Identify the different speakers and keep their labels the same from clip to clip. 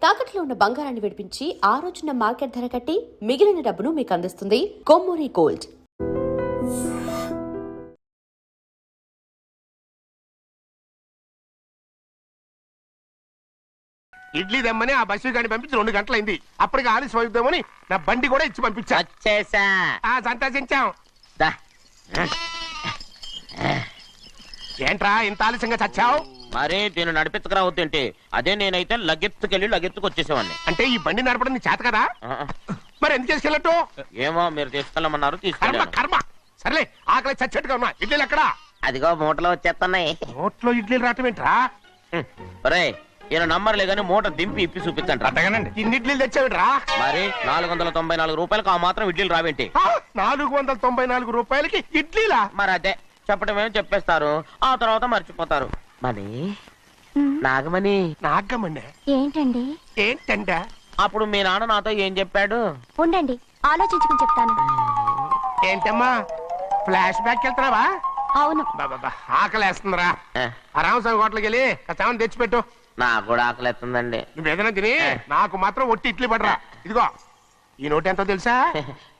Speaker 1: తాకట్లో ఉన్న బంగారాన్ని విడిపించి ఆ రోజున మార్కెట్ ధర కట్టి మిగిలిన డబ్బును మీకు అందిస్తుంది కొమ్మూరి గోల్డ్.
Speaker 2: ఇడ్లీ దమ్మని ఆ బస్సు గాని పంపించి 2 గంటలైంది. అప్పటికి ఆలస్యం అవుతామని నా బండి కూడా ఇచ్చి పంపించా. సంతోషించాం. ఏంట్రా ఇంత ఆలస్యంగా చచ్చావు?
Speaker 3: మరే దీన్ని నడిపెత్తుకురావద్దేంటి? అదే నేనైతే లగెత్తుకెళ్ళి లగెత్తుకు వచ్చేసేవాడిని.
Speaker 2: అంటే ఈ బండి నడపడం నీ చేత కదా? మరి ఎందుకు చేసుకెళ్ళట్టు?
Speaker 3: ఏమో మీరు తీసుకెళ్ళమన్నారు,
Speaker 2: కర్మ
Speaker 3: తీసుకెళ్ళాను.
Speaker 2: కర్మ. సర్లే, ఆకలి చచ్చేట్టుగా ఉన్నా. ఇడ్లీలు ఎక్కడా?
Speaker 3: అదిగో మూటలో వచ్చేస్తున్నాయి.
Speaker 2: నోట్లో ఇడ్లీలు రావటం ఏంట్రా?
Speaker 3: ఒరే ఈయన నంబర్లే గాని మూట దింపి ఇప్పి చూపించండి.
Speaker 2: అట్టగానండి. ఇన్ని ఇడ్లీలు తెచ్చావిడ్రా?
Speaker 3: మరి 494 రూపాయలకు ఆ మాత్రం ఇడ్లీలు రావేంటి?
Speaker 2: 494 రూపాయలకి ఇడ్లీలా?
Speaker 3: మరి అదే చెప్పడమేమో చెప్పేస్తారు, ఆ తర్వాత మర్చిపోతారు. మనీ నాగమణి.
Speaker 2: నాగమణి
Speaker 4: ఏంటండి?
Speaker 2: ఏంటంట?
Speaker 3: అప్పుడు మీ నాన్న నాతో ఏం చెప్పాడు?
Speaker 4: ఉండండి, ఆలోచించుకుని చెప్తాను.
Speaker 2: ఏంటమ్మా ఫ్లాష్ బ్యాక్ వెళ్తున్నావా?
Speaker 4: అవును.
Speaker 2: బాబా ఆకలేస్తుందిరా. ఆ రామస్వామి హోటల్కి వెళ్ళి కాస్త తెచ్చిపెట్టు.
Speaker 3: నాకు కూడా ఆకలిస్తుందండి.
Speaker 2: నువ్వేదైనా తిని నాకు మాత్రం ఒట్టి ఇడ్లీ పడరా. ఇదిగో ఈ నోటు ఎంతో తెలుసా?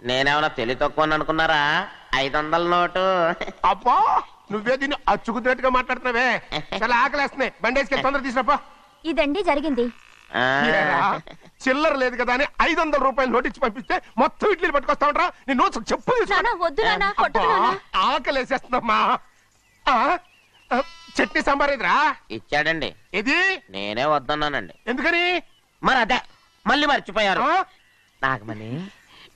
Speaker 3: నేనేమన్నా తెలివి తక్కువ అనుకున్నారా? 500 నోటు.
Speaker 2: అబ్బా నువ్వే దీన్ని అచ్చుకుతున్నట్టుగా మాట్లాడుతున్నావే. చాలా ఆకలేస్తున్నాయి. బండేసుకెళ్ళి తొందర తీసినప్పా.
Speaker 4: ఇదండి జరిగింది.
Speaker 2: చిల్లర లేదు కదా అని 500 రూపాయలు నోటు ఇచ్చి పంపిస్తే మొత్తం ఇడ్లీలు పట్టుకొస్తా ఉంటా. నీ నోట్స్ చెప్పు. ఆకలేసేస్తుందమ్మా. చట్నీ సాంబార్ ఇదిరా?
Speaker 3: ఇచ్చాడండి.
Speaker 2: ఇది
Speaker 3: నేనే వద్దన్నానండి.
Speaker 2: ఎందుకని?
Speaker 3: మరి అదే మళ్ళీ మర్చిపోయారు. నాగమణి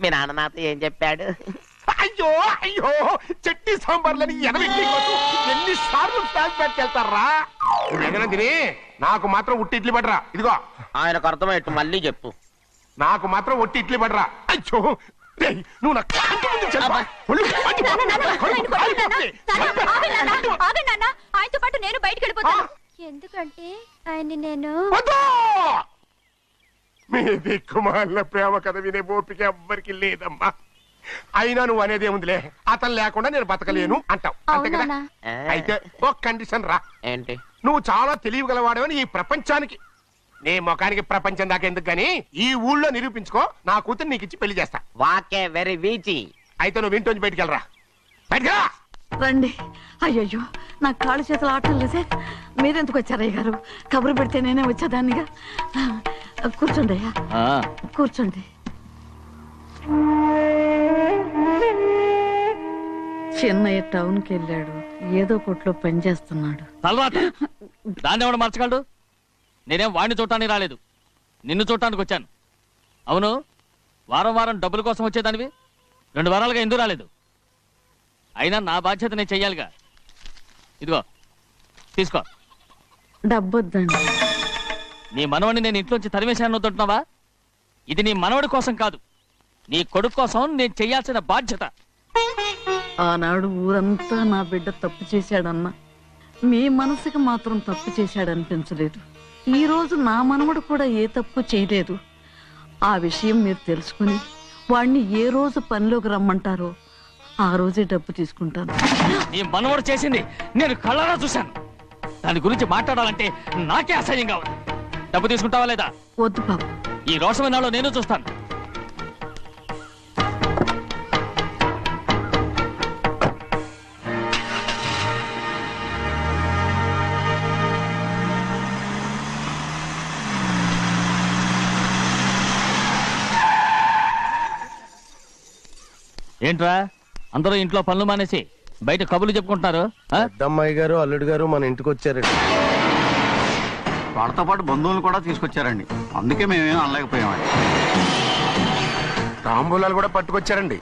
Speaker 3: మీ నాన్న నాతో ఏం చెప్పాడు?
Speaker 2: అయ్యో అయ్యో చట్నీ సాంబార్లని ఎన్ని సార్లు ఫ్లాష్ బ్యాక్ వెళ్తారా? నువ్వేదైనా తిని నాకు మాత్రం ఒట్టి ఇడ్లీ పడరా. ఇదిగో
Speaker 3: ఆయనకు అర్థమయ్యట్టు మళ్ళీ చెప్పు.
Speaker 2: నాకు మాత్రం ఒట్టి ఇడ్లీ పడరా. అయ్యో నువ్వు నా కంటి ముందు చెప్పు.
Speaker 4: ఆయనతో పాటు నేను బయటకు వెళ్ళిపోతాను. ఎందుకంటే ఆయన నేను
Speaker 2: మీ దిక్కుమాల ప్రేమ కథ వినే ఓపిక ఎవ్వరికి లేదమ్మా. అయినా నువ్వు అనేది ఏముందిలే, అతను లేకుండా నేను బతకలేను అంటావు అంతే కదా? అయితే ఒక కండిషన్ రా.
Speaker 3: ఏంటి?
Speaker 2: నువ్వు చాలా తెలియగలవాడవని ఈ ప్రపంచానికి, నీ ముఖానికి ప్రపంచం దాకా ఎందుకు గాని ఈ ఊళ్ళో నిరూపించుకో. నా కూతురు నీకు ఇచ్చి పెళ్లి చేస్తా.
Speaker 3: వాకే వెరీ వీచి.
Speaker 2: అయితే నువ్వు ఇంటి బయటికి వెళ్ళరా. బయటకు
Speaker 5: రండి. అయ్యయ్యో నా కాళ్ళు చేతులు ఆటం లేదే. మీరెందుకు వచ్చారు అయ్య గారు? కబురు పెడితే నేనే వచ్చేదాన్నిగా. కూర్చోండి అయ్యా, కూర్చోండి. చిన్నయ్య టౌన్కి వెళ్ళాడు, ఏదో కొట్లో పని చేస్తున్నాడు.
Speaker 6: తర్వాత దాన్ని ఎవడు మార్చగలడు? నేనేం వాడిని చూడటానికి రాలేదు, నిన్ను చూడటానికి వచ్చాను. అవును, వారం వారం డబ్బుల కోసం వచ్చేదానివి 2 వారాలుగా ఎందుకు రాలేదు? అయినా నా బాధ్యత నేను చెయ్యాలిగా. ఇదిగో తీసుకో.
Speaker 5: డబ్బొద్దండి.
Speaker 6: నీ మనవడిని నేను ఇంట్లోంచి తరిమేశాను వద్దంటున్నావా? ఇది నీ మనవడి కోసం కాదు, నీ కొడుకు కోసం నేను చెయ్యాల్సిన బాధ్యత.
Speaker 5: ఆనాడు ఊరంతా నా బిడ్డ తప్పు చేశాడన్నా, మీ మనసుకి మాత్రం తప్పు చేశాడనిపించలేదు. ఈ రోజు నా మనవడు కూడా ఏ తప్పు చేయలేదు. ఆ విషయం మీరు తెలుసుకుని వాణ్ణి ఏ రోజు పనిలోకి రమ్మంటారో ఆ రోజే డబ్బు తీసుకుంటాను.
Speaker 6: నీ మనవడు చేసింది నేను కళ్ళారా చూశాను. దాని గురించి మాట్లాడాలంటే నాకే అసహ్యంగా ఉంది. డబ్బు తీసుకుంటావా లేదా?
Speaker 5: వద్దు బాబు.
Speaker 6: ఈ రోషమైనాలో నేను చూస్తాను. ఏంట్రా అందరూ ఇంట్లో పనులు మానేసి బయట కబుర్లు చెప్పుకుంటున్నారు?
Speaker 7: పెద్దమ్మాయి గారు అల్లుడు గారు మన ఇంటికి వచ్చారండి.
Speaker 8: వాళ్ళతో పాటు బంధువులు కూడా తీసుకొచ్చారండి, అందుకే మేమేం అనలేకపోయామండి.
Speaker 2: తాంబూలాలు కూడా పట్టుకొచ్చారండి.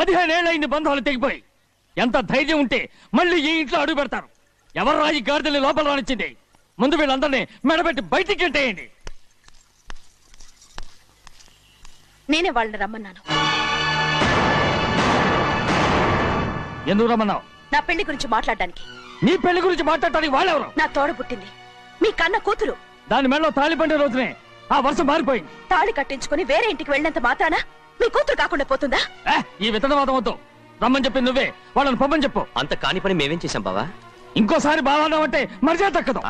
Speaker 6: 15 ఏళ్ళైంది బంధాలు తెగిపోయి. ఎంత ధైర్యం ఉంటే మళ్ళీ ఈ ఇంట్లో అడుగు పెడతారు? ఎవరు రాయి గాడిదల్ని లోపల రానిచ్చింది? ముందు వీళ్ళందరినీ మెడబెట్టి బయటికి గెట్టేయండి.
Speaker 4: నేనే వాళ్ళని రమ్మన్నాను.
Speaker 6: ఎందుకు రమ్మన్నావు?
Speaker 4: నా పెళ్లి గురించి మాట్లాడడానికి.
Speaker 6: నీ పెళ్లి గురించి మాట్లాడటానికి వాళ్ళెవరు?
Speaker 4: నా తోడ పుట్టింది, మీ కన్న కూతురు.
Speaker 6: దాని మెడలో తాళి పండే రోజునే ఆ వర్షం మారిపోయింది.
Speaker 4: తాళి కట్టించుకుని వేరే ఇంటికి వెళ్ళినంత మాత్రాన మీ కూతురు కాకుండా పోతుందా?
Speaker 6: ఈ విత్తనవాదం వద్దు. రమ్మని చెప్పింది నువ్వే, వాళ్ళని పంపని చెప్పు.
Speaker 3: అంత కాని పని మేమేం చేశాం బావా?
Speaker 6: ఇంకోసారి బాగా అంటే మర్యాద తక్కదు.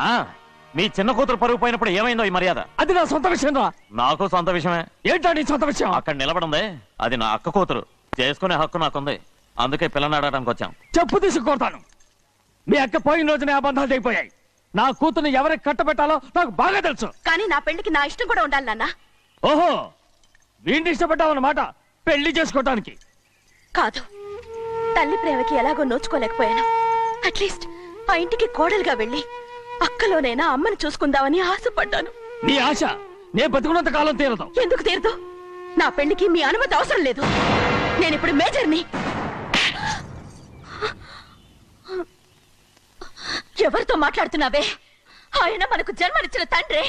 Speaker 9: మీ చిన్న కూతురు పరుగు పోయినప్పుడు ఏమైందో ఈ మర్యాద?
Speaker 6: అది నా సొంత విషయం రా.
Speaker 9: నాకు సొంత విషయమే.
Speaker 6: ఏంటా నీ సొంత విషయం?
Speaker 9: అక్కడ నిలబడిందే అది నా అక్క కూతురు. చేసుకునే హక్కు నాకుంది. అందుకే పిల్లని అడగడానికి వచ్చాం.
Speaker 6: చెప్పు తీసుకొడతాను. మీ అక్క పోయిన రోజునే ఆ బంధాలు తెగిపోయాయి. నా కూతుర్ని ఎవరికి కట్టబెట్టాలో నాకు బాగా తెలుసు.
Speaker 4: కానీ నా పెళ్లికి నా ఇష్టం కూడా ఉండాలి నాన్న.
Speaker 6: ఓహో, వీడిని ఇష్టపడ్డావన్నమాట పెళ్లి చేసుకోవటానికి.
Speaker 4: కాదు, తల్లి ప్రేమకి ఎలాగో నోచుకోలేకపోయాను. అట్లీస్ట్ ఆ ఇంటికి కోడలుగా వెళ్ళి అక్కలోనైనా అమ్మని చూసుకుందామని ఆశపడ్డాను.
Speaker 6: నీ ఆశ నే బతుకున్నంత కాలం తీరదు.
Speaker 4: ఎందుకు తీరదు? నా పెళ్లికి మీ అనుమతి అవసరం లేదు. నేనిప్పుడు మేజర్ని. ఎవరితో మాట్లాడుతున్నావే? ఆయన మనకు జన్మనిచ్చిన తండ్రి.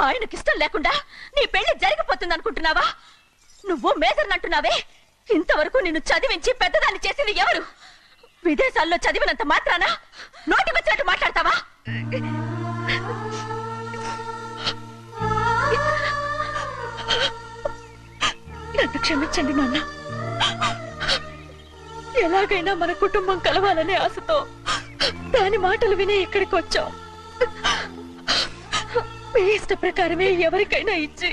Speaker 4: ఆయనకిష్టం లేకుండా నీ పెళ్లి జరిగిపోతుంది అనుకుంటున్నావా? నువ్వు మేజర్ అంటున్నావే. ఇంతవరకు నిన్ను చదివించి పెద్దదాన్ని చేసింది ఎవరు? విదేశాల్లో చదివినంత మాత్రాన నోటికొచ్చినట్టు మాట్లాడతావా? నన్ను క్షమించండి నాన్న. ఎలాగైనా మన కుటుంబం కలవాలనే ఆశతో దాని మాటలు విని ఇక్కడికి వచ్చాం. మీ ఇష్ట ప్రకారమే ఎవరికైనా ఇచ్చి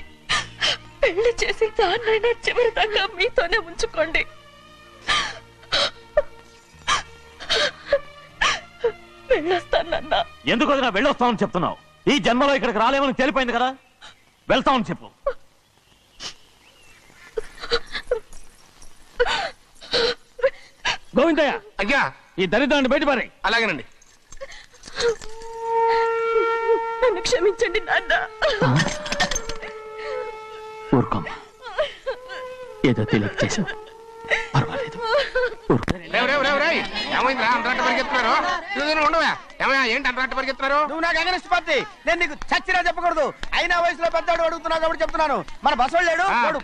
Speaker 4: పెళ్లి చేసి దాన్నైనా చివరి దాకా మీతోనే ఉంచుకోండి. వెళ్ళొస్తానన్నా.
Speaker 9: ఎందుకు వదినా వెళ్ళొస్తామని చెప్తున్నావు? ఈ జన్మలో ఇక్కడికి రాలేమని తేలిపోయింది కదా. వెళ్తామని చెప్పు.
Speaker 6: గోవిందయ్య,
Speaker 2: అయ్యా,
Speaker 6: ఈ దరిద్రాన్ని బయటపడే.
Speaker 2: అలాగేనండి.
Speaker 4: నన్ను క్షమించండి నాన్న.
Speaker 6: ఊరుకోమ్మా, ఏదో తెలియక చేసావు, పర్వాలేదు.
Speaker 2: ఏమైందిరా అంతరాట పరిగెత్తున్నారు? ఉండవా? ఏమయ్యా, ఏంటి అంతరాట పరిగెత్తున్నారు?
Speaker 3: నువ్వు నాకు అగనిస్ట్ పార్టీ. నేను నీకు చచ్చినా చెప్పకూడదు. అయినా వయసులో పెద్దవాడు అడుగుతున్నావు కాబట్టి చెప్తున్నాను. మన బసవాడు లేడు, వాడు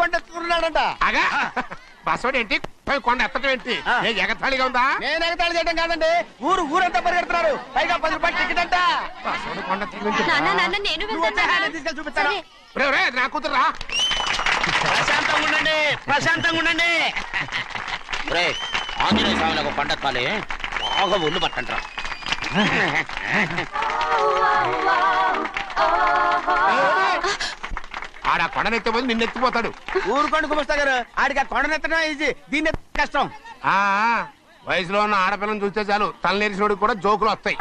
Speaker 3: పండిస్తున్నాడంట.
Speaker 2: అగా బస్సోడు ఏంటి? కొండ ఎత్తడం ఏంటి? ఎగతాళిగా ఉందా?
Speaker 3: నేను ఎగతాళి చేయడం కాదండి, ఊరంతా పరిగెడుతున్నారు. పైగా 10 రూపాయలు టికెట్ అంట.
Speaker 2: బస్సోడు కొండ
Speaker 4: నేను
Speaker 3: తీసుకెళ్ళి చూపిస్తాను.
Speaker 2: నా కూతురా.
Speaker 3: ప్రశాంతంగా ఉండండి, ప్రశాంతంగా ఉండండి. ఆంజనేయ స్వామికి పంట కాలే బాగా ఒళ్ళు పట్టంటారా.
Speaker 2: ఆడ కొండనెత్తే పోయి నిన్నెత్తిపోతాడు.
Speaker 3: ఊరుకోండి కుమస్తా గారు, ఆడికి ఆ కొండనెత్తడం ఈజీ, దీన్ని కష్టం.
Speaker 2: వయసులో ఉన్న ఆడపిల్లని చూస్తే చాలు తలనేరిసినోడికి కూడా జోకులు వస్తాయి.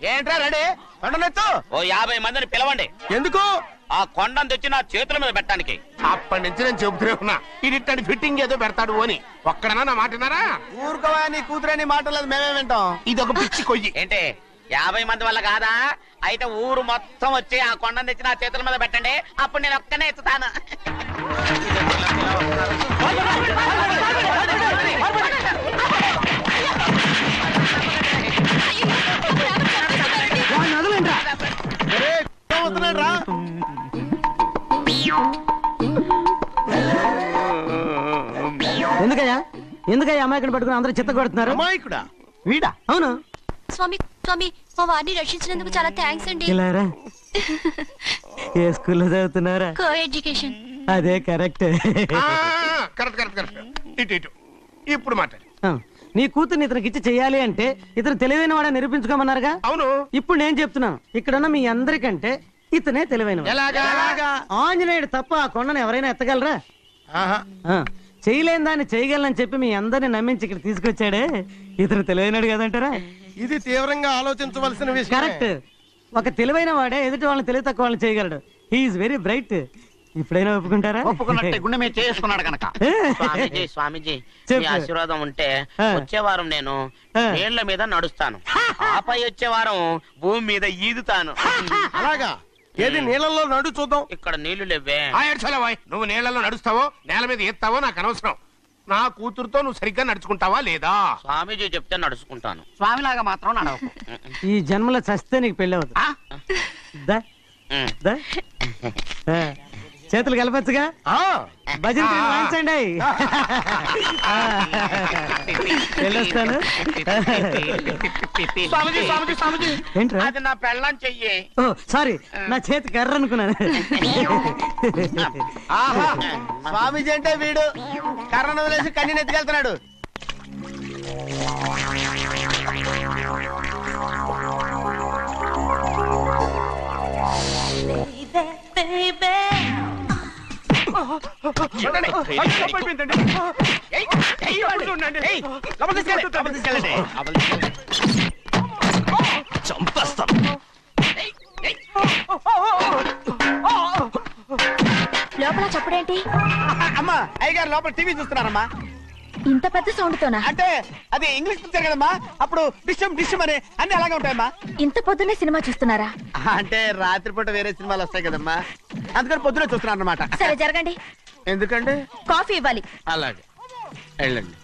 Speaker 3: ఏంట్రా రెడీ? కొండనెత్తు. ఓ 50 మందిని పిలవండి.
Speaker 2: ఎందుకు?
Speaker 3: ఆ కొండను తెచ్చి నా చేతుల మీద పెట్టడానికి.
Speaker 2: అప్పటి నుంచి నేను చెబుతూనే ఉన్నా, ఇడిట్టని ఫిట్టింగ్ ఏదో పెడతాడు అని. ఒక్కడనా నా మాట విన్నారా?
Speaker 3: ఊరుకోవా, నీ కూతురని మాటలేదు, మేమే వింటాం.
Speaker 2: ఇది ఒక పిచ్చి కొయ్యి.
Speaker 3: ఏంటి 50 మంది వల్ల కాదా? అయితే ఊరు మొత్తం వచ్చి ఆ కొండను తెచ్చి నా చేతుల మీద పెట్టండి, అప్పుడు నేను ఒక్కనే ఎత్తుతాను.
Speaker 10: ఎందుకయ్యా అమాయకుని పట్టుకుని అందరూ చిత్త కొడుతున్నారు?
Speaker 2: అమాయకుడా?
Speaker 10: వీడా? అవును.
Speaker 4: స్వామి స్వామి, మా వారిని రక్షించినందుకు చాలా థ్యాంక్స్ అండి.
Speaker 10: ఇలారా, ఏ స్కూల్లో చదువుతున్నారా?
Speaker 4: Co education.
Speaker 10: అదే కరెక్ట్.
Speaker 2: Correct correct correct. ఇటు ఇటు ఇప్పుడు మాట్లాడు.
Speaker 10: నీ కూతుర్ని ఇతనికి ఇచ్చి చెయ్యాలి అంటే ఇతను తెలివైన వాడని నిరూపించుకోమన్నారుగా.
Speaker 2: అవును.
Speaker 10: ఇప్పుడు నేను చెప్తున్నాను, ఇక్కడున్న మీ అందరికంటే ఇతనే తెలివైన. ఆంజనేయుడు తప్ప ఆ కొండను ఎవరైనా ఎత్తగలరా? చేయలేని దాన్ని చేయగలనని చెప్పి మీ అందరిని నమ్మించి ఇక్కడ తీసుకొచ్చాడే, ఇతను తెలివైనడు కదంటారా?
Speaker 7: ఇది తీవ్రంగా ఆలోచించవలసిన విషయం.
Speaker 10: కరెక్ట్. ఒక తెలివైన వాడే ఎదుటి వాళ్ళని తెలివి తక్కువ వాళ్ళని చేయగలడు. He is very bright. ఇప్పుడైనా ఒప్పుకుంటారా?
Speaker 8: ఒప్పుకున్నట్టే గుండె మీద చేసుకున్నాడు కనుక.
Speaker 3: స్వామీజీ స్వామీజీ
Speaker 10: చెప్పు.
Speaker 3: మీ ఆశీర్వాదం ఉంటే
Speaker 10: ఆ.
Speaker 3: వచ్చే వారం నేను
Speaker 10: ఆ.
Speaker 3: నీళ్ల మీద నడుస్తాను, ఆపై వచ్చే వారం భూమి మీద ఈదుతాను.
Speaker 7: అలాగా ఏది నీళ్ళల్లో నడు చూద్దాం.
Speaker 3: ఇక్కడ నీళ్లు లేవే.
Speaker 2: నువ్వు నీళ్లలో నడుస్తావో నేల మీద ఎత్తావో నాకు అనవసరం. నా కూతురుతో నువ్వు సరిగ్గా నడుచుకుంటావా లేదా?
Speaker 3: స్వామీజీ చెప్తే నడుచుకుంటాను.
Speaker 8: స్వామిలాగా మాత్రం నడవకు.
Speaker 10: ఈ జన్మలో చస్తే నీకు పెళ్ళి అవుతుంది. దా,
Speaker 3: ఉమ్.
Speaker 10: దా. ఆ, చేతులు కలపచ్చుగా, భజన తీరు వాయించండి. వెళ్ళొస్తాను.
Speaker 3: స్వామీజీ స్వామీజీ స్వామీజీ
Speaker 10: ఏంట్రా?
Speaker 3: అది నా పెళ్ళం చెయ్యి.
Speaker 10: ఓ సారీ, నా చేతి కర్ర అనుకున్నాను.
Speaker 3: ఆహా, స్వామీజీ అంటే వీడు కర్రను వదిలేసి కన్నీని ఎత్తుకెళ్తున్నాడు.
Speaker 6: చంపేస్తాను.
Speaker 4: లోపల చప్పుడేంటి?
Speaker 3: అమ్మా అయ్యగారు లోపల టీవీ చూస్తున్నారమ్మా.
Speaker 4: ఇంత పెద్ద సౌండ్ తోనా?
Speaker 3: అంటే అది ఇంగ్లీష్ పిక్చర్ కదమ్మా, అప్పుడు డిషం డిషం అని అన్ని అలాగే ఉంటాయమ్మా.
Speaker 4: ఇంత పొద్దున్నే సినిమా చూస్తున్నారా?
Speaker 3: అంటే రాత్రిపూట వేరే సినిమాలు వస్తాయి కదమ్మా, అందుకని పొద్దునే చూస్తున్నాను అనమాట.
Speaker 4: సరే జరగండి,
Speaker 3: ఎందుకంటే
Speaker 4: కాఫీ ఇవ్వాలి.
Speaker 3: అలాగే వెళ్ళండి.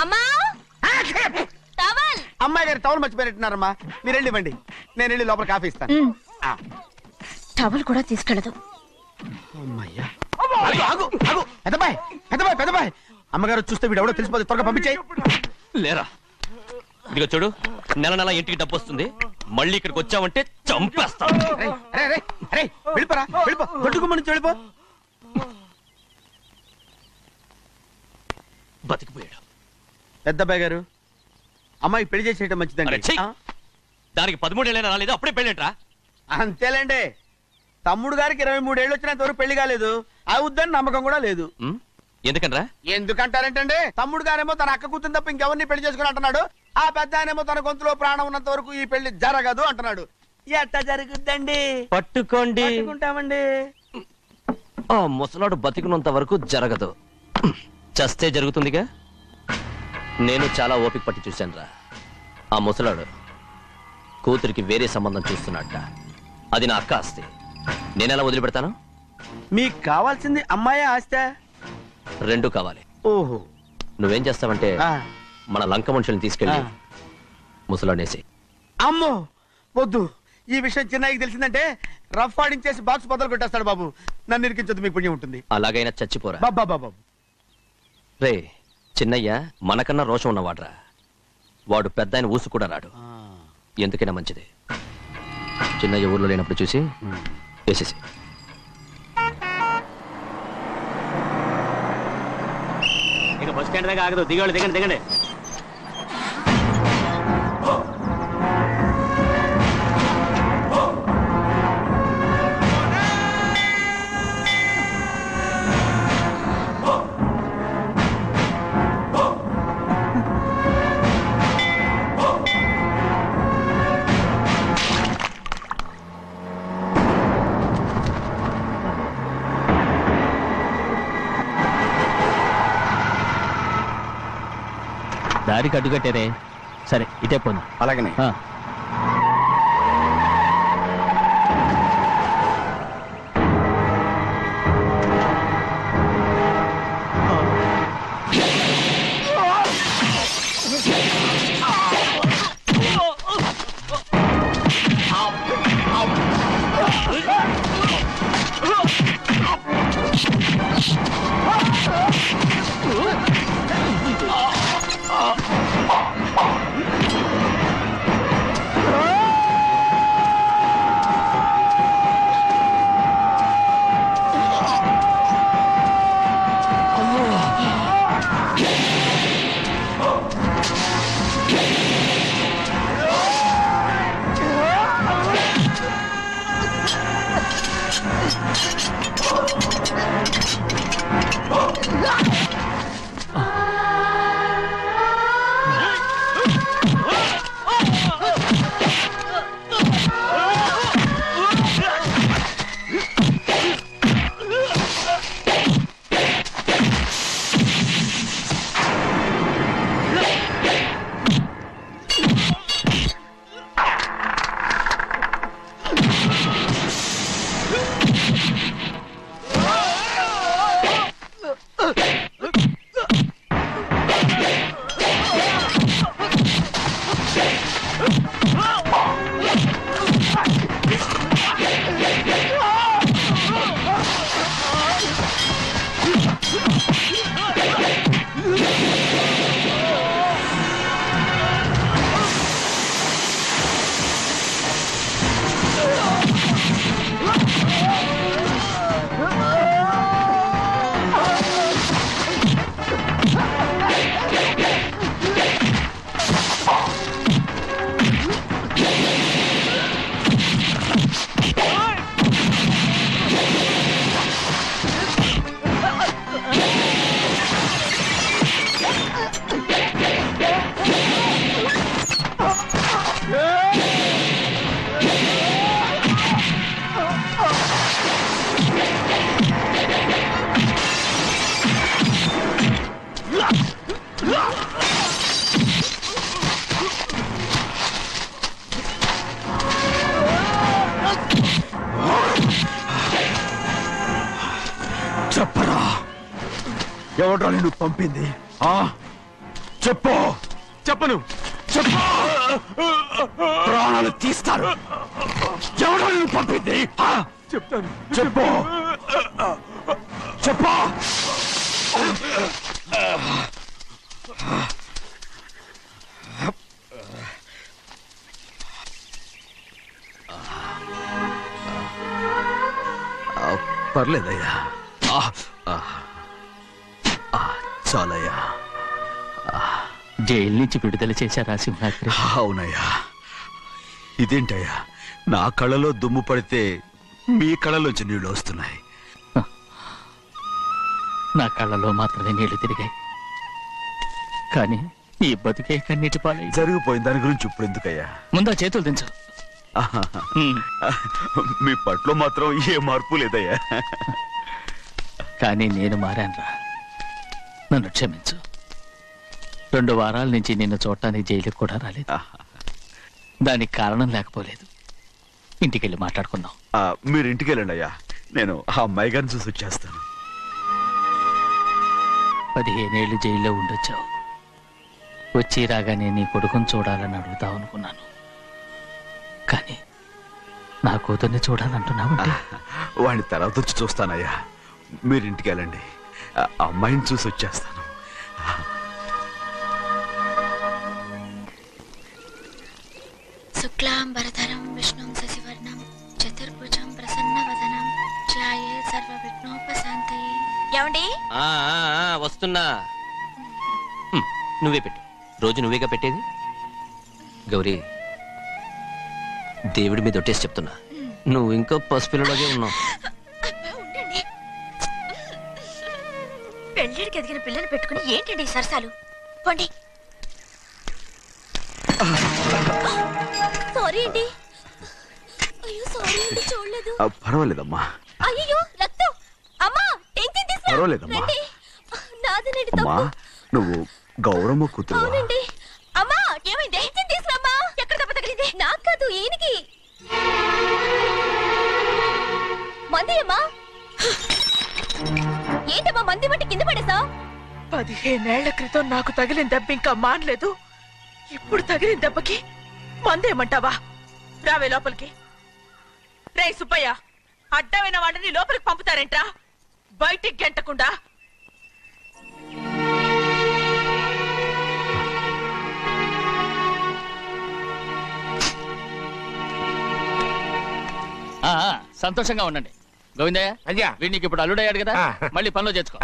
Speaker 4: అమ్మా టవల్.
Speaker 3: అమ్మాయి గారు టౌన్ మర్చిపోయినట్టున్నారమ్మా, మీరు వెళ్ళి ఇవ్వండి, నేను వెళ్ళి లోపల కాఫీ ఇస్తాను. ఆ.
Speaker 4: టవల్ కూడా తీసుకెళ్ళదు.
Speaker 3: అమ్మయ్యా. ఆగు, ఆగు, ఆగు. పెద్దబాయ్ పెద్దబాయ్ పెద్దబాయ్, అమ్మగారు చూస్తే వీడు ఎవడో తెలిసిపోతే త్వరగా పంపించాయి.
Speaker 6: లేరా, ఇదిగో చూడు, నెల నెల ఇంటికి డబ్బు వస్తుంది. మళ్ళీ ఇక్కడికి వచ్చావంటే చంపేస్తాను.
Speaker 3: వెళ్ళిపోరా, వెళ్ళిపో, దొడ్డుకుమ్మ నుంచి వెళ్ళిపో.
Speaker 6: బతికిపోయాడు.
Speaker 3: పెద్దబాయ్ గారు, అమ్మాయి పెళ్లి చేసేయటం మంచిదండి.
Speaker 6: అరే, ఛీ!
Speaker 3: ఆ?
Speaker 6: దానికి 13 ఏళ్ళైనా రాలేదు, అప్పుడే పెళ్ళేట్రా?
Speaker 3: అంతేలేండి, తమ్ముడు గారికి 23 ఏళ్ళు వచ్చినంత వరకు పెళ్లి కాలేదు, అవుద్దని నమ్మకం కూడా లేదు.
Speaker 6: ఎందుకనరా?
Speaker 3: ఎందుకంటారేంటండి, తమ్ముడు గారేమో తన అక్క కూతురు తప్ప ఇంకెవరిని పెళ్లి చేసుకుని అంటున్నాడు, ఆ పెద్ద ఆయనేమో తన గొంతులో ప్రాణం ఉన్నంత వరకు ఈ పెళ్లి జరగదు అంటున్నాడు. ఎట్ట జరుగుద్దండి?
Speaker 6: పట్టుకోండి.
Speaker 3: పట్టుకుంటామండి.
Speaker 6: ఆ ముసలాడు బతికినంత వరకు జరగదు, చస్తే జరుగుతుందిగా. నేను చాలా ఓపిక పట్టి చూశానురా. ఆ ముసలాడు కూతురికి వేరే సంబంధం చూస్తున్నట్ట. అది నా అక్క ఆస్తి, నేనెలా వదిలిపెడతాను?
Speaker 3: మీకు కావాల్సింది అమ్మాయి ఆస్తా?
Speaker 6: రెండు కావాలి.
Speaker 3: ఓహో.
Speaker 6: నువ్వేం చేస్తావంటే
Speaker 3: ఆ.
Speaker 6: మన లంక మనుషుల్ని తీసుకెళ్ళి
Speaker 3: ఆ.
Speaker 6: ముసలాడేసి.
Speaker 3: అమ్మో వద్దు, ఈ విషయం చిన్నయ్యకి తెలిసిందంటే రఫ్ ఆడించేసి బాక్స్ బదులు కొట్టేస్తాడు బాబు. నన్ను ఇరికించొద్దు, మీకు పుణ్యం ఉంటుంది.
Speaker 6: అలాగైనా చచ్చిపోరా.
Speaker 3: బాబా బాబు.
Speaker 6: రే చిన్నయ్య మనకన్నా రోషం ఉన్నవాడ్రా. వాడు పెద్ద ఆయన ఊసు కూడా రాడు. ఎందుకైనా మంచిది చిన్నయ్య ఊర్లో లేనప్పుడు చూసి వేసేసి.
Speaker 10: ఇక బస్ స్టాండ్ దాకా ఆగదు, దిగండి దిగండి దిగండి.
Speaker 6: దారికి అడ్డుకట్టారే. సరే ఇటే పోను.
Speaker 8: అలాగనే. ఎవడో నిన్ను పంపింది? చెప్పు.
Speaker 2: చెప్పను.
Speaker 8: చెప్పు. ప్రాణాలు తీస్తారు. ఎవడో నిన్ను పంపింది?
Speaker 2: చెప్తాను.
Speaker 8: చెప్పు. చెప్పు. పర్లేదయ్యా. చాలయ్యా.
Speaker 6: జైలు నుంచి విడుదల చేశారా సింహాద్రి?
Speaker 8: అవునయ్యా. ఇదేంటయ్యా, నా కళ్ళలో దుమ్ము పడితే మీ కళ్ళలోంచి నీళ్లు వస్తున్నాయి.
Speaker 6: నా కళ్ళలో మాత్రమే నీళ్లు తిరిగాయి, కానీ ఈ బతుకే కన్నీటి పాలై.
Speaker 8: జరిగిపోయిన దాని గురించి ఇప్పుడు ఎందుకయ్యా?
Speaker 6: ముందా చేతులు దించు.
Speaker 8: మీ పట్లో మాత్రం ఏ మార్పు లేదయ్యా.
Speaker 6: కానీ నేను మారానురా, నన్ను క్షమించు. 2 వారాల నుంచి నిన్ను చూడటానికి జైలుకి కూడా రాలేదు. దానికి కారణం లేకపోలేదు. ఇంటికెళ్ళి మాట్లాడుకుందాం.
Speaker 8: మీరు ఇంటికి వెళ్ళండి అయ్యా, నేను ఆ అమ్మాయి గారిని చూసి వచ్చేస్తాను.
Speaker 6: 15 ఏళ్ళు జైల్లో ఉండొచ్చావు. వచ్చి రాగానే నీ కొడుకుని చూడాలని అడుగుతావు అనుకున్నాను, కానీ నా కూతుర్ని చూడాలంటున్నావంటే.
Speaker 8: వాడిని తర్వాత వచ్చి చూస్తానయ్యా, మీరు ఇంటికి వెళ్ళండి. ఆ అమ్మాయిని చూసి వచ్చేస్తాను.
Speaker 11: శుక్లాంబరధరం విష్ణుం శశివర్ణం చతుర్భుజం ప్రసన్నవదనం ధ్యాయే సర్వ విఘ్నోపశాంతయే. ఏమండి?
Speaker 12: వస్తున్నా. నువ్వే పెట్టు. రోజు నువ్వేగా పెట్టేది. గౌరీ, దేవుడి మీద ఒట్టేసి చెప్తున్నా, నువ్వు ఇంకా పసిపిల్లలాగే ఉన్నావు.
Speaker 11: పెళ్ళిడికి ఎదిగిన పిల్లని పెట్టుకుని ఏంటండి ఈ సరసాలు? పోండి. సారీ అండి. అయ్యో సారీ అండి, చూడలేదు.
Speaker 8: పర్వాలేదమ్మా.
Speaker 11: అయ్యో రక్తం. అమ్మా టెన్షన్ తీసుకురా.
Speaker 8: పర్వాలేదమ్మా.
Speaker 11: నాదనండి
Speaker 8: అమ్మా,
Speaker 11: తప్పు.
Speaker 8: నువ్వు గౌరమ్మ కూతురు.
Speaker 11: అవునండి. అమ్మా ఏమైంది? టెన్షన్ తీసుకురామ్మా. ఎక్కడ దెబ్బ తగిలింది? నాకు కాదు, ఈయనకి. మంది అమ్మా. ఏంటమ్మా మంది బట్టి కింద పడేసా?
Speaker 4: 15 ఏళ్ల క్రితం నాకు తగిలిన దెబ్బ ఇంకా మానలేదు. ఇప్పుడు తగిలిన దెబ్బకి మందేమంటావా? రావే లోపలికి. రే సుబ్బయ్య, అడ్డమైన వాడిని లోపలికి పంపుతారేంట్రా? బయటికి గెంటకుండా.
Speaker 6: సంతోషంగా ఉండండి. గోవిందయ్య,
Speaker 2: అయ్యా,
Speaker 6: వీడికి ఇప్పుడు అల్లుడయ్యాడు కదా, మళ్ళీ పనిలో చేర్చుకో.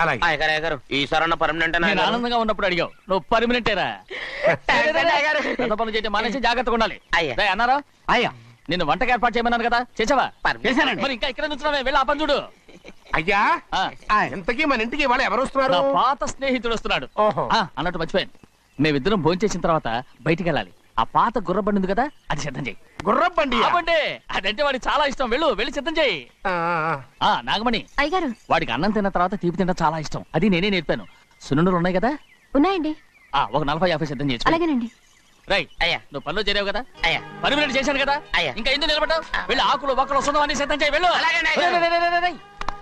Speaker 12: ఈసారన్నా పర్మనెంట్.
Speaker 6: నేను ఆనందంగా ఉన్నప్పుడు అడిగావు, నువ్వు పర్మనెంటేరా. పెద్ద పనులు చేయడం మానేసి జాగ్రత్తగా ఉండాలి. అన్నారా?
Speaker 10: అయ్యా,
Speaker 6: నిన్ను వంటకి ఏర్పాటు చేయమన్నాను కదా, చేసావా? మరి ఇంకా ఇక్కడ నుంచున్నావే, వెళ్ళి ఆ పని చూడు.
Speaker 2: అయ్యా, ఇంతకీ మన ఇంటికి వాళ్ళు ఎవరు వస్తున్నారు?
Speaker 6: నా పాత స్నేహితుడు వస్తున్నాడు. అన్నట్టు మర్చిపోయాను, మేమిద్దరం భోంచేసిన తర్వాత బయటికి వెళ్ళాలి. ఆ పాత గుర్రబండి ఉంది కదా, అది సిద్ధం చేయి.
Speaker 2: గుర్రబండి?
Speaker 6: అదంటే వాడికి చాలా ఇష్టం. వెళ్ళి సిద్ధం చేయి. నాగమణి,
Speaker 11: అయ్యగారు,
Speaker 6: వాడికి అన్నం తిన్న తర్వాత తీపి తినడం చాలా ఇష్టం. అది నేనే నేర్పాను. సున్నుండలు ఉన్నాయి కదా?
Speaker 11: ఉన్నాయండి.
Speaker 6: ఒక 40-50 సిద్ధం చేసి.
Speaker 11: అలాగేనండి.
Speaker 6: రై అయ్యా, నువ్వు పనిలో చేరావు కదా, పర్మినెంట్ చేశాను కదా, ఇంకా ఎందుకు నిలబడ్డావు? వెళ్ళి ఆకులు ఒక్కలు వస్తుందో అన్ని సిద్ధం చేయి. వెళ్ళు.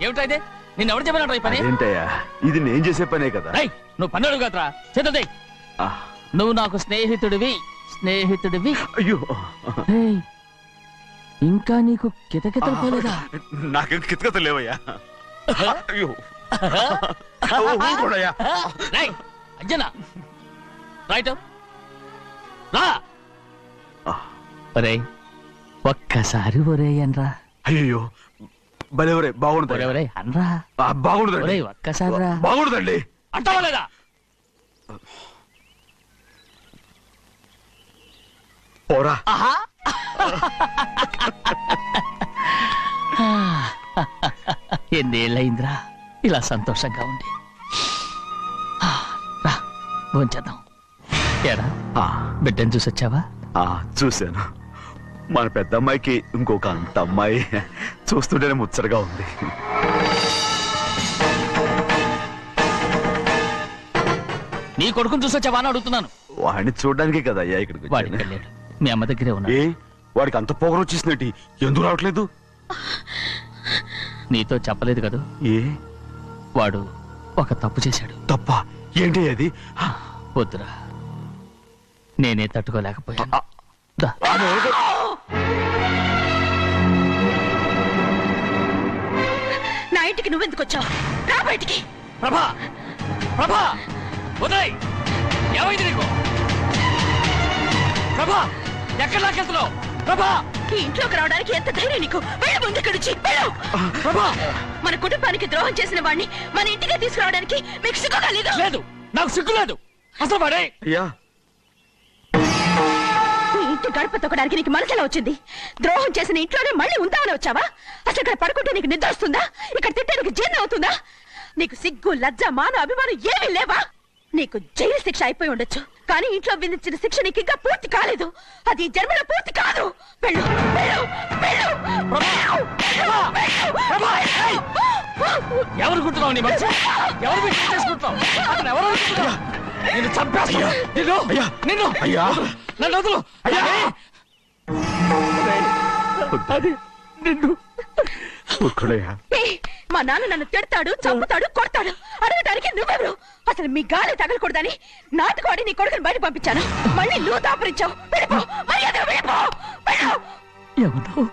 Speaker 6: ఏమిటా ఇదే? నిన్ను ఎవరు చెప్పినట్టు ఈ పని?
Speaker 8: ఏంటయ్యా, ఇది నేను చేసే పనే కదా.
Speaker 6: రై, నువ్వు పని అడుగు కదరా, సిద్ధం చేయి. నువ్వు నాకు స్నేహితుడివి.
Speaker 8: అయ్యో,
Speaker 6: ఇంకా నీకు కితకితలు పోలేదా?
Speaker 8: నాకేం కితకితలు లేవయ్యా. అయ్యో,
Speaker 6: అంజనా రైట్ రా. ఒరే ఒక్కసారి ఒరే అనరా.
Speaker 8: అయ్యో, భలే ఒరే, బాగుంటుంది.
Speaker 6: ఒరే అనరా.
Speaker 8: బాగుండదండి.
Speaker 6: ఒక్కసారి రా.
Speaker 8: బాగుండదండి.
Speaker 6: అంటావా లేదా?
Speaker 8: పోరా.
Speaker 6: ఎన్నేళ్ళయిందిరా ఇలా సంతోషంగా ఉండి. రా భోంచేద్దాం. ఏరా బిడ్డను చూసొచ్చావా?
Speaker 8: చూశాను. మన పెద్ద అమ్మాయికి ఇంకొక అంత అమ్మాయి. చూస్తుంటేనే ముచ్చటగా ఉంది.
Speaker 6: నీ కొడుకుని చూసొచ్చావా అని అడుగుతున్నాను.
Speaker 8: వాడిని చూడడానికే కదా అయ్యా ఇక్కడికి
Speaker 6: వాడికి వెళ్ళాడు. మీ అమ్మ దగ్గరే ఉన్నాడు.
Speaker 8: వాడికి అంత పొగరు వచ్చేసినట్టు ఎందుకు రావట్లేదు?
Speaker 6: నీతో చెప్పలేదు కదా.
Speaker 8: ఏ
Speaker 6: వాడు ఒక తప్పు చేశాడు.
Speaker 8: తప్ప ఏంటి అది?
Speaker 6: వద్దురా, నేనే తట్టుకోలేకపోయాను. దా.
Speaker 4: నా ఇంటికి నువ్వెందుకు వచ్చావు? రా బయటికి.
Speaker 6: ప్రభా, ప్రభా, వదిలేయ్. ఏమైంది నీకు? ప్రభా, ఎక్కడ లాకెళ్తున్నావు? ప్రభా,
Speaker 4: ఈ ఇంట్లోకి రావడానికి ఎంత ధైర్యం నీకు? వెళ్ళు ముందు ఇక్కడి నుంచి, వెళ్ళు.
Speaker 6: ప్రభా,
Speaker 4: మన కుటుంబానికి ద్రోహం చేసిన వాడిని మన ఇంటికి తీసుకురావడానికి మీకు సిగ్గుగా లేదు?
Speaker 6: లేదు, నాకు సిగ్గు లేదు. అసలు వాడే.
Speaker 8: అయ్యా,
Speaker 4: ఈ ఇంటి గడప తొక్కడానికి నీకు మనసులో వచ్చింది. ద్రోహం చేసిన ఇంట్లోనే మళ్ళీ ఉందామని వచ్చావా? అసలు ఇక్కడ పడుకుంటే నీకు నిద్ర వస్తుందా? ఇక్కడ తింటే నీకు జీర్ణం అవుతుందా? నీకు సిగ్గు, లజ్జ, మాన, అభిమానం ఏమీ లేవా? నీకు జైలు శిక్ష అయిపోయి ఉండొచ్చు, కానీ ఇంట్లో విధించిన శిక్ష నీకు ఇంకా పూర్తి కాలేదు. అది జన్మలో పూర్తి కాదు. వెళ్ళు, వెళ్ళు, వెళ్ళు,
Speaker 6: ఎవరు కుట్టున్నావు? నీ మంచి ఎవరు చేసుకుంటున్నావు? అతను ఎవరు అనుకుంటున్నావు? నిన్ను చంపేస్తా. నిన్ను నిన్ను
Speaker 8: అయ్యా,
Speaker 6: నన్ను వదులు. అయ్యా, అది నిన్ను.
Speaker 8: ఊరుకోడయ్యా.
Speaker 4: ఏయ్, మా నాన్న నన్ను తిడతాడు, చంపుతాడు, కొడతాడు. అడగటానికి నువ్వెవరు? అసలు మీ గాలి తగలకూడదని నాటుకోడి నీ కొడుకుని బయట పంపించాను. మళ్ళీ నువ్వు దాపరించావు. వెళ్ళిపో, మర్యాదగా వెళ్ళిపో, వెళ్ళు.
Speaker 6: ఎవరు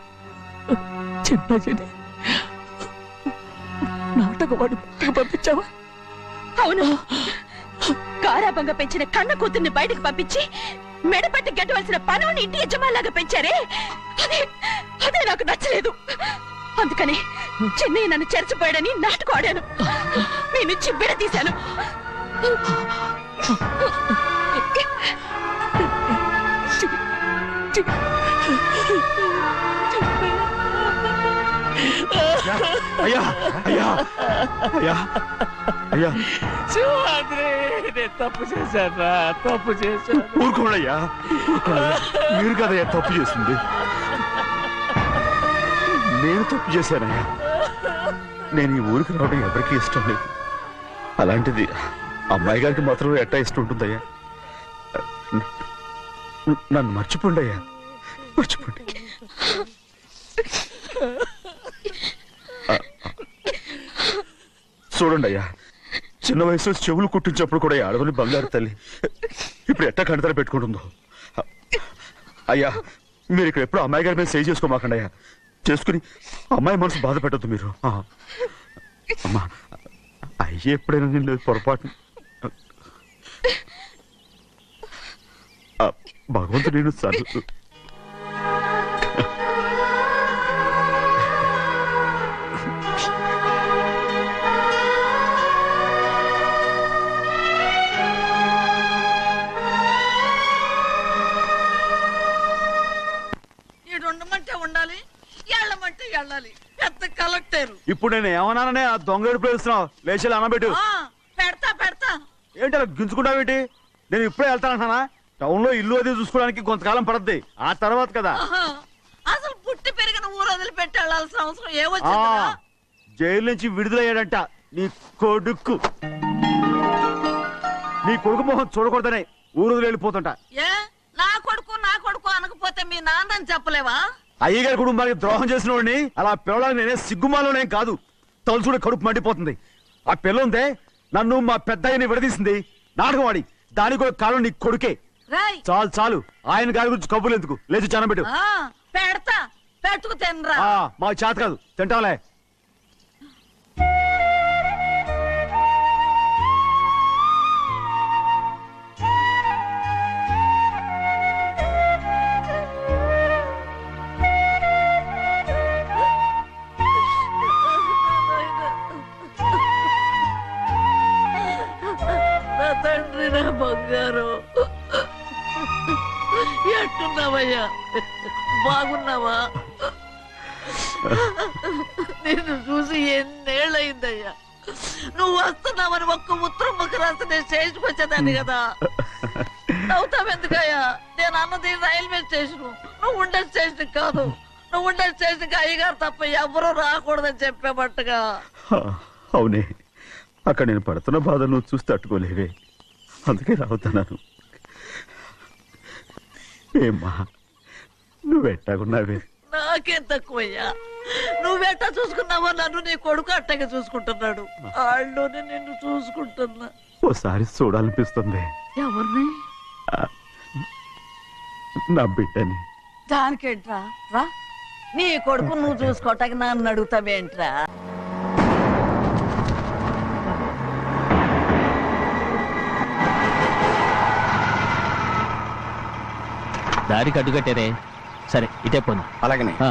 Speaker 6: చిన్న నాటకవాడు పంపించావా?
Speaker 4: అవును, గారాబంగా పెంచిన కన్న కూతుర్ని బయటకు పంపించి మెడపట్టి గెట్టవలసిన పనుని ఇంటి యజమానిలాగా పెంచారే, అదే నాకు నచ్చలేదు. అందుకని చిన్నయ్య నన్ను చెరచిపోయాడని నాటకం ఆడాను. మీ నుంచి విడదీశాను.
Speaker 8: అయ్యా, అయ్యా, అయ్యా, అయ్యా,
Speaker 6: నేను తప్పు చేశాను, తప్పు చేశాను.
Speaker 8: ఊరుకోడయ్యా, మీరు కదయ్యా తప్పు చేసింది. నేను తప్పు చేశానయ్యా. నేను ఈ ఊరికి రావడం ఎవరికి ఇష్టం లేదు. అలాంటిది అమ్మాయి గారికి మాత్రం ఎట్టా ఇష్టం ఉంటుందయ్యా. నన్ను మర్చిపోండి అయ్యా, మర్చిపోండి. చూడండి అయ్యా, చిన్న వయసులో చెవులు కుట్టించినప్పుడు కూడా ఆడవని బంగారు తల్లి ఇప్పుడు ఎట్టా కంటతర పెట్టుకుంటుందో. అయ్యా, మీరు ఇక్కడ ఎప్పుడు అమ్మాయి గారి మీద సేవ్ చేసుకోమాకండి అయ్యా. చేసుకుని అమ్మాయి మనసు బాధ పెట్టద్దు మీరు. అమ్మా, అయ్యే ఎప్పుడైనా నేను పొరపాటు భగవంతుడు నేను సర్దు.
Speaker 5: ఉండమంటే ఉండాలి, వెళ్ళమంటే వెళ్ళాలి. పెద్ద కలెక్టర్.
Speaker 8: ఇప్పుడు నేను ఏమన్నాననే ఆ దొంగ ఎడుపు వేస్తున్నావు? లేచి అనబెట్టు.
Speaker 5: పెడతా పెడతా.
Speaker 8: ఏంటి అలా గించుకుంటావేంటి? నేను ఇప్పుడే వెళ్తానంటున్నా. టౌన్ లో ఇల్లు అది చూసుకోవడానికి కొంతకాలం పడద్ది, ఆ తర్వాత కదా.
Speaker 5: అసలు పుట్టి పెరిగిన ఊరు వదిలిపెట్టి వెళ్ళాల్సిన అవసరం ఏమొచ్చిందా?
Speaker 8: జైలు నుంచి విడుదలయ్యాడంట నీ కొడుకు. నీ కొడుకు మొహం చూడకూడదనే ఊరు వదిలి వెళ్ళిపోతుంటా.
Speaker 5: ఏ నా కొడుకు అనకపోతే మీ నాన్నని చెప్పలేవా?
Speaker 8: అయ్యగారి కుటుంబానికి ద్రోహం చేసిన వాడిని అలా పిల్లడానికి నేనే సిగ్గుమాలోనే కాదు, తలుచుడే కడుపు మండిపోతుంది. ఆ పిల్ల ఉందే నన్ను మా పెద్దయ్యని విడదీసింది, నాటకవాడి. దానికి కూడా కాలం నీ కొడుకే. చాలు చాలు, ఆయన గారి గురించి కబుర్లు ఎందుకు? లేచి చానబెట్టు.
Speaker 5: పెడతా, పెట్టుకు తినరా.
Speaker 8: మాకు చేత కాదు, తింటాంలే.
Speaker 5: తండ్రి, నా బంగారు, ఎట్టున్నావయ్యా? బాగున్నావా? నిన్ను చూసి ఎన్నేళ్ళయిందయ్యా. నువ్వు వస్తున్నావని ఒక్క ఉత్తరం ముక్క రాస్తే నేను స్టేషన్కి వచ్చేదాన్ని కదా. నవ్వుతావెందుకయ్యా? నేను అన్నది రైల్వే స్టేషన్, నువ్వు ఉండే స్టేషన్ కాదు. నువ్వు ఉండే స్టేషన్కి అయ్యగారు తప్ప ఎవరూ రాకూడదని చెప్పేమట్టుగా.
Speaker 8: అవునే, అక్కడ నేను పడుతున్న బాధ నువ్వు చూసి తట్టుకోలేవే, అందుకే రావుతున్నాను. ఏమ్మా, నువ్వెట్టాగున్నావే?
Speaker 5: నాకేం తక్కువయ్యా? నువ్వెట్టా చూసుకున్నావో నన్ను నీ కొడుకు అట్టగా చూసుకుంటున్నాడు. వాళ్ళలోనే నిన్ను చూసుకుంటున్నా.
Speaker 8: ఓసారి చూడాలనిపిస్తుంది
Speaker 5: ఎవరిని?
Speaker 8: నా బిడ్డని.
Speaker 5: దానికేంట్రా? రా, నీ కొడుకు నువ్వు చూసుకోవటానికి నన్ను అడుగుతావేంట్రా?
Speaker 6: దారికి అడ్డుకట్టారే. సరే ఇటే పోను.
Speaker 3: అలాగనే
Speaker 6: ఆ.